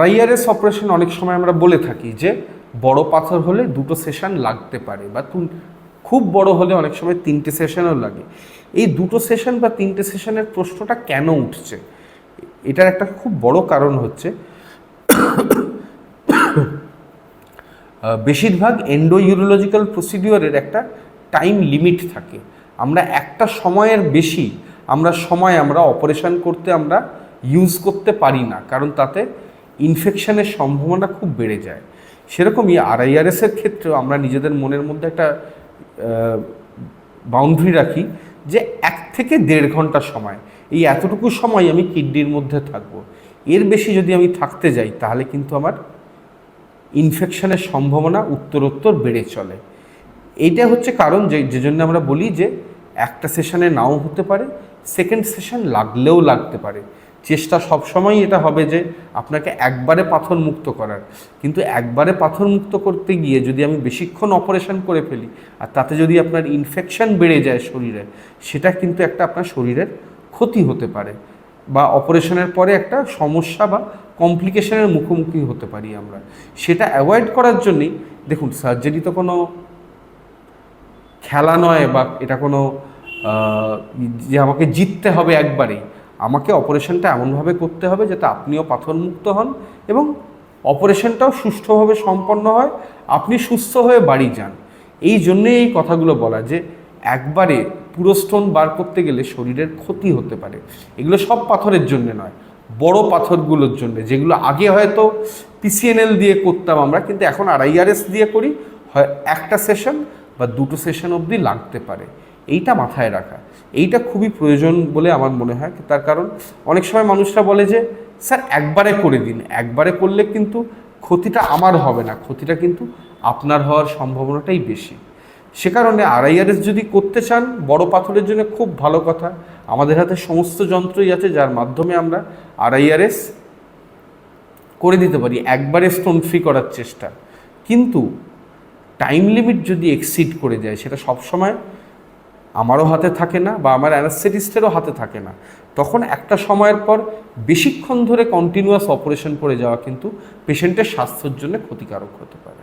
RIRS operation অনেক সময় আমরা বলে থাকি যে বড় পাথর হলে 2টো সেশন লাগতে পারে, বা খুব বড় হলে অনেক সময় 3টে সেশনও লাগে। এই 2টো সেশন বা 3টে সেশনের প্রশ্নটা কেন উঠছে, এটার একটা খুব বড় কারণ হচ্ছে বেশিরভাগ এন্ডোইউরোলজিক্যাল প্রসিডিওরের একটা টাইম লিমিট থাকে। আমরা একটা সময়ের বেশি আমরা অপারেশন করতে আমরা ইউজ করতে পারি না, কারণ তাতে ইনফেকশনের সম্ভাবনা খুব বেড়ে যায়। সেরকমই RIRS-এর ক্ষেত্রেও আমরা নিজেদের মনের মধ্যে একটা বাউন্ডারি রাখি যে 1 থেকে 1.5 ঘন্টা সময়, এই এতটুকু সময় আমি কিডনির মধ্যে থাকবো। এর বেশি যদি আমি থাকতে যাই তাহলে কিন্তু আমার ইনফেকশনের সম্ভাবনা উত্তরোত্তর বেড়ে চলে। এইটা হচ্ছে কারণ যে জন্য আমরা বলি যে একটা সেশনে নাও হতে পারে, সেকেন্ড সেশন লাগলেও লাগতে পারে। চেষ্টা সবসময় এটা হবে যে আপনাকে একবারে পাথর মুক্ত করার, কিন্তু একবারে পাথর মুক্ত করতে গিয়ে যদি আমি বেশিক্ষণ অপারেশন করে ফেলি আর তাতে যদি আপনার ইনফেকশন বেড়ে যায় শরীরে, সেটা কিন্তু একটা আপনার শরীরের ক্ষতি হতে পারে, বা অপারেশনের পরে একটা সমস্যা বা কমপ্লিকেশনের মুখোমুখি হতে পারি আমরা। সেটা অ্যাভয়েড করার জন্যই দেখুন, সার্জারি তো কোনো খেলা নয়, বা এটা কোনো যে আমাকে জিততে হবে একবারেই। আমাকে অপারেশনটা এমনভাবে করতে হবে যাতে আপনিও পাথরমুক্ত হন এবং অপারেশনটাও সুষ্ঠুভাবে সম্পন্ন হয়, আপনি সুস্থ হয়ে বাড়ি যান। এই জন্যেই এই কথাগুলো বলা যে একবারে পুরো স্টোন বার করতে গেলে শরীরের ক্ষতি হতে পারে। এগুলো সব পাথরের জন্য নয়, বড় পাথরগুলোর জন্য, যেগুলো আগে হয়তো PCNL দিয়ে করতাম আমরা, কিন্তু এখন RIRS দিয়ে করি, হয় একটা সেশন বা 2টো সেশন অবধি লাগতে পারে। এইটা মাথায় রাখা, এইটা খুবই প্রয়োজন বলে আমার মনে হয়। তার কারণ অনেক সময় মানুষরা বলে যে স্যার একবারে করে দিন, একবারে করলে কিন্তু ক্ষতিটা আমার হবে না, ক্ষতিটা কিন্তু আপনার হওয়ার সম্ভাবনাটাই বেশি। সে কারণে RIRS যদি করতে চান বড় পাথরের জন্য খুব ভালো কথা, আমাদের হাতে সমস্ত যন্ত্রই আছে যার মাধ্যমে আমরা RIRS করে দিতে পারি, একবারে স্টোন ফ্রি করার চেষ্টা। কিন্তু টাইম লিমিট যদি এক্সিড করে যায়, সেটা সবসময় আমারও হাতে থাকে না বা আমার অ্যানাস্থেটিস্টেরও হাতে থাকে না। তখন একটা সময়ের পর বেশিক্ষণ ধরে কন্টিনিউয়াস অপারেশন করে যাওয়া কিন্তু পেশেন্টের স্বাস্থ্যের জন্য ক্ষতিকারক হতে পারে।